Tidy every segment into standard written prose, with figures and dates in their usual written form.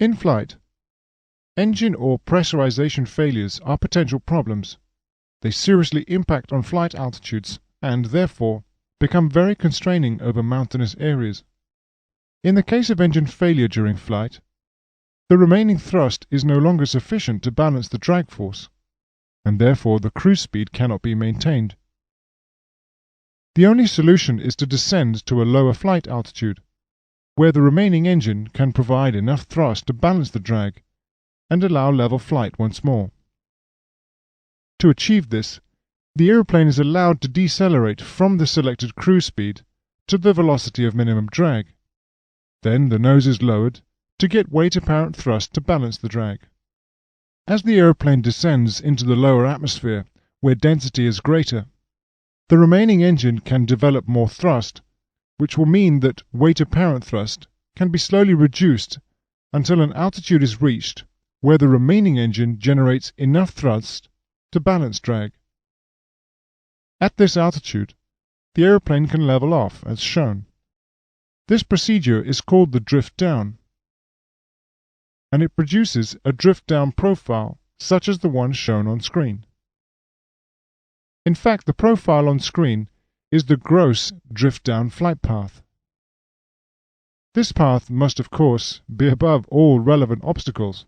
In flight, engine or pressurization failures are potential problems. They seriously impact on flight altitudes and, therefore, become very constraining over mountainous areas. In the case of engine failure during flight, the remaining thrust is no longer sufficient to balance the drag force, and therefore the cruise speed cannot be maintained. The only solution is to descend to a lower flight altitude, where the remaining engine can provide enough thrust to balance the drag and allow level flight once more. To achieve this, the aeroplane is allowed to decelerate from the selected cruise speed to the velocity of minimum drag. Then the nose is lowered to get weight apparent thrust to balance the drag. As the aeroplane descends into the lower atmosphere, where density is greater, the remaining engine can develop more thrust, which will mean that weight apparent thrust can be slowly reduced until an altitude is reached where the remaining engine generates enough thrust to balance drag. At this altitude, the aeroplane can level off, as shown. This procedure is called the drift down, and it produces a drift down profile such as the one shown on screen. In fact, the profile on screen is the gross drift down flight path. This path must, of course, be above all relevant obstacles,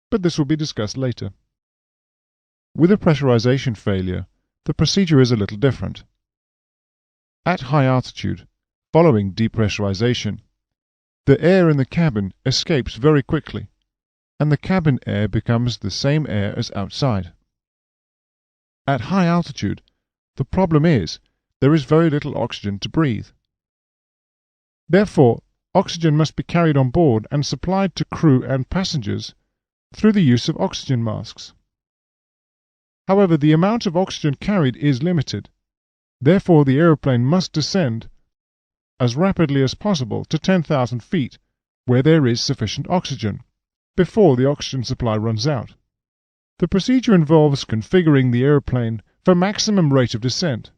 but this will be discussed later. With a pressurization failure, the procedure is a little different. At high altitude, following depressurization, the air in the cabin escapes very quickly, and the cabin air becomes the same air as outside. At high altitude, the problem is there is very little oxygen to breathe. Therefore, oxygen must be carried on board and supplied to crew and passengers through the use of oxygen masks. However, the amount of oxygen carried is limited. Therefore, the aeroplane must descend as rapidly as possible to 10,000 feet, where there is sufficient oxygen, before the oxygen supply runs out. The procedure involves configuring the aeroplane for maximum rate of descent.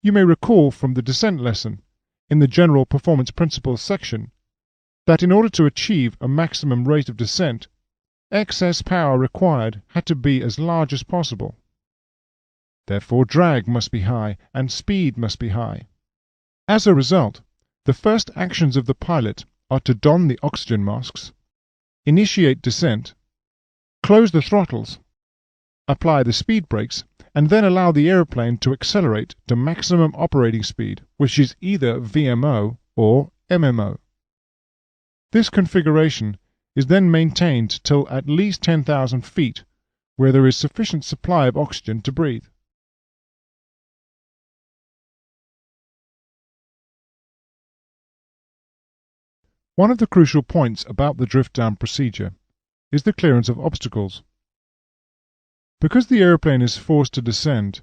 You may recall from the descent lesson, in the General Performance Principles section, that in order to achieve a maximum rate of descent, excess power required had to be as large as possible. Therefore, drag must be high and speed must be high. As a result, the first actions of the pilot are to don the oxygen masks, initiate descent, close the throttles, apply the speed brakes, and then allow the aeroplane to accelerate to maximum operating speed, which is either VMO or MMO. This configuration is then maintained till at least 10,000 feet, where there is sufficient supply of oxygen to breathe. One of the crucial points about the drift-down procedure is the clearance of obstacles. Because the aeroplane is forced to descend,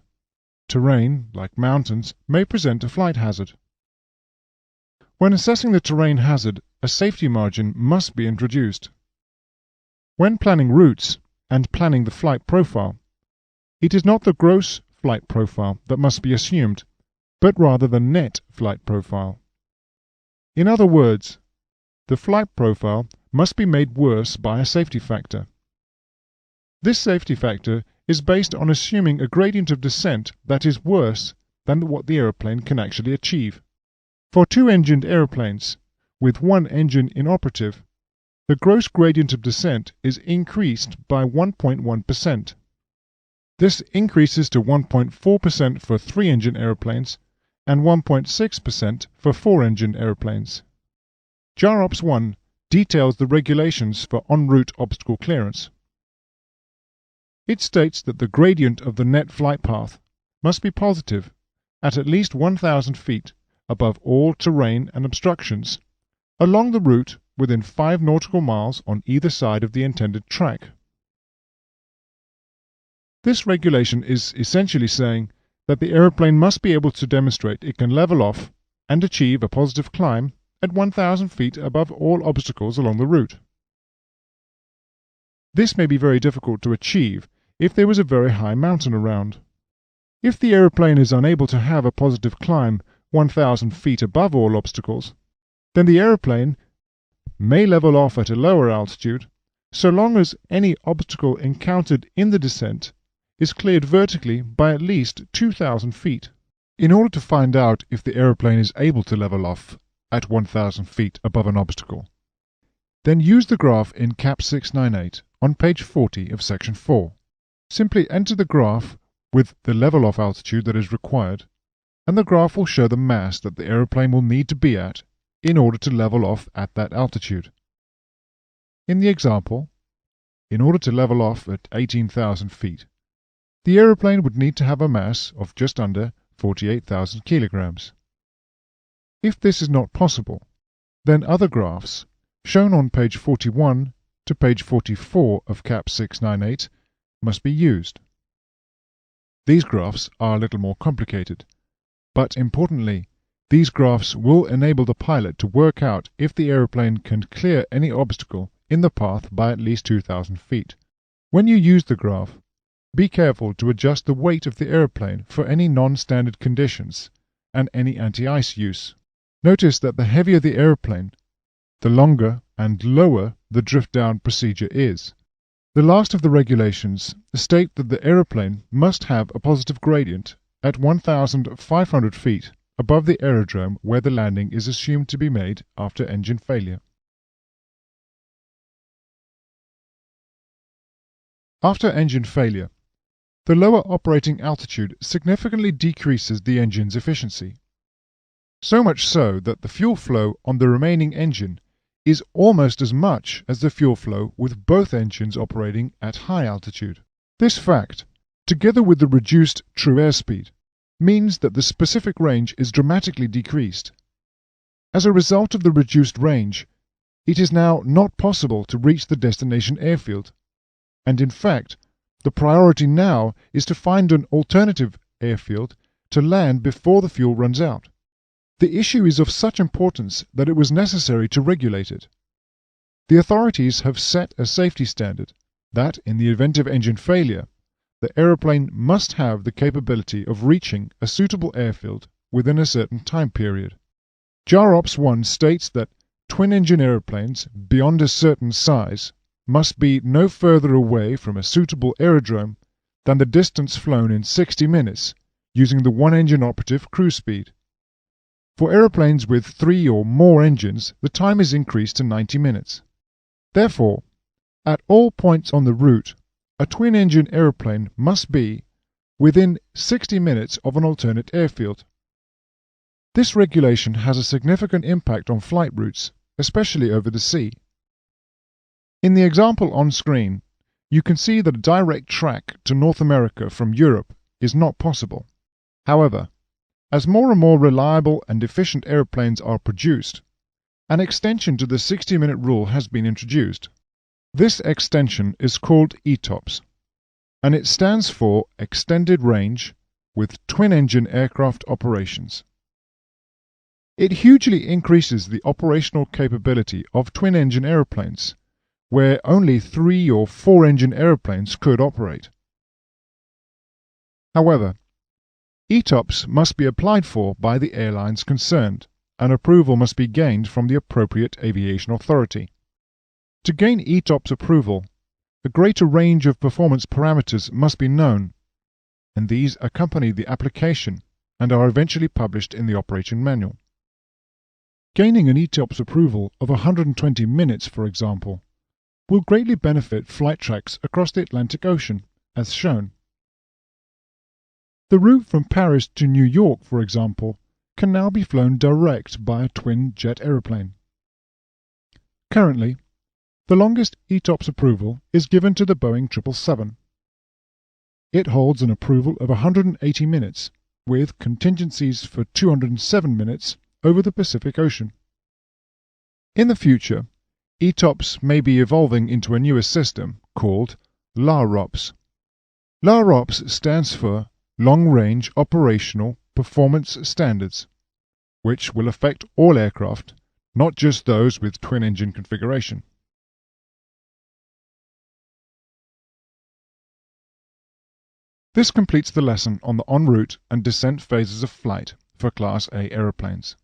terrain, like mountains, may present a flight hazard. When assessing the terrain hazard, a safety margin must be introduced. When planning routes and planning the flight profile, it is not the gross flight profile that must be assumed, but rather the net flight profile. In other words, the flight profile must be made worse by a safety factor. This safety factor is based on assuming a gradient of descent that is worse than what the aeroplane can actually achieve. For two-engined aeroplanes, with one engine inoperative, the gross gradient of descent is increased by 1.1%. This increases to 1.4% for three-engine aeroplanes and 1.6% for four-engine aeroplanes. JAROPS 1 details the regulations for en route obstacle clearance. It states that the gradient of the net flight path must be positive at least 1,000 feet above all terrain and obstructions along the route within 5 nautical miles on either side of the intended track. This regulation is essentially saying that the aeroplane must be able to demonstrate it can level off and achieve a positive climb at 1,000 feet above all obstacles along the route. This may be very difficult to achieve if there was a very high mountain around. If the aeroplane is unable to have a positive climb 1,000 feet above all obstacles, then the aeroplane may level off at a lower altitude so long as any obstacle encountered in the descent is cleared vertically by at least 2,000 feet. In order to find out if the aeroplane is able to level off at 1,000 feet above an obstacle, then use the graph in CAP 698 on page 40 of section 4. Simply enter the graph with the level off altitude that is required, and the graph will show the mass that the aeroplane will need to be at in order to level off at that altitude. In the example, in order to level off at 18,000 feet, the aeroplane would need to have a mass of just under 48,000 kilograms. If this is not possible, then other graphs, shown on page 41 to page 44 of CAP 698, must be used. These graphs are a little more complicated, but importantly, these graphs will enable the pilot to work out if the aeroplane can clear any obstacle in the path by at least 2,000 feet. When you use the graph, be careful to adjust the weight of the aeroplane for any non-standard conditions and any anti-ice use. Notice that the heavier the aeroplane, the longer and lower the drift-down procedure is. The last of the regulations state that the aeroplane must have a positive gradient at 1,500 feet above the aerodrome where the landing is assumed to be made after engine failure. After engine failure, the lower operating altitude significantly decreases the engine's efficiency. So much so that the fuel flow on the remaining engine is almost as much as the fuel flow with both engines operating at high altitude. This fact, together with the reduced true airspeed, means that the specific range is dramatically decreased. As a result of the reduced range, it is now not possible to reach the destination airfield, and in fact, the priority now is to find an alternative airfield to land before the fuel runs out. The issue is of such importance that it was necessary to regulate it. The authorities have set a safety standard that, in the event of engine failure, the aeroplane must have the capability of reaching a suitable airfield within a certain time period. JAROPS 1 states that twin-engine aeroplanes beyond a certain size must be no further away from a suitable aerodrome than the distance flown in 60 minutes using the one-engine operative cruise speed. For aeroplanes with 3 or more engines, the time is increased to 90 minutes. Therefore, at all points on the route, a twin-engine aeroplane must be within 60 minutes of an alternate airfield. This regulation has a significant impact on flight routes, especially over the sea. In the example on screen, you can see that a direct track to North America from Europe is not possible. However, as more and more reliable and efficient airplanes are produced, an extension to the 60-minute rule has been introduced. This extension is called ETOPS, and it stands for Extended Range with Twin-Engine Aircraft Operations. It hugely increases the operational capability of twin-engine airplanes, where only 3 or 4 engine airplanes could operate. However, ETOPS must be applied for by the airlines concerned, and approval must be gained from the appropriate aviation authority. To gain ETOPS approval, a greater range of performance parameters must be known, and these accompany the application and are eventually published in the operation manual. Gaining an ETOPS approval of 120 minutes, for example, will greatly benefit flight tracks across the Atlantic Ocean, as shown. The route from Paris to New York, for example, can now be flown direct by a twin-jet aeroplane. Currently, the longest ETOPS approval is given to the Boeing 777. It holds an approval of 180 minutes, with contingencies for 207 minutes over the Pacific Ocean. In the future, ETOPS may be evolving into a newer system called LAROPS. LAROPS stands for Long Range Operational Performance Standards, which will affect all aircraft, not just those with twin-engine configuration. This completes the lesson on the en route and descent phases of flight for Class A aeroplanes.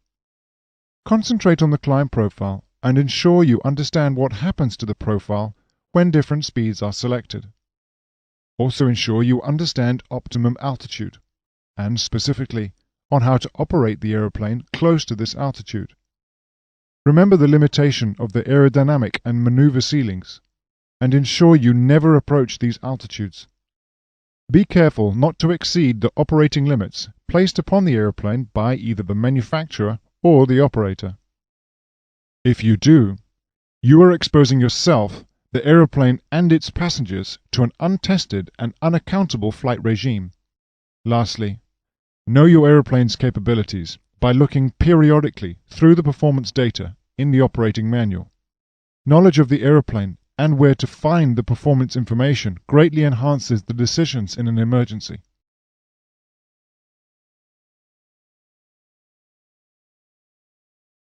Concentrate on the climb profile and ensure you understand what happens to the profile when different speeds are selected. Also ensure you understand optimum altitude, and specifically on how to operate the aeroplane close to this altitude. Remember the limitation of the aerodynamic and maneuver ceilings, and ensure you never approach these altitudes. Be careful not to exceed the operating limits placed upon the aeroplane by either the manufacturer or the operator. If you do, you are exposing yourself, the aeroplane and its passengers to an untested and unaccountable flight regime. Lastly, know your aeroplane's capabilities by looking periodically through the performance data in the operating manual. Knowledge of the aeroplane and where to find the performance information greatly enhances the decisions in an emergency.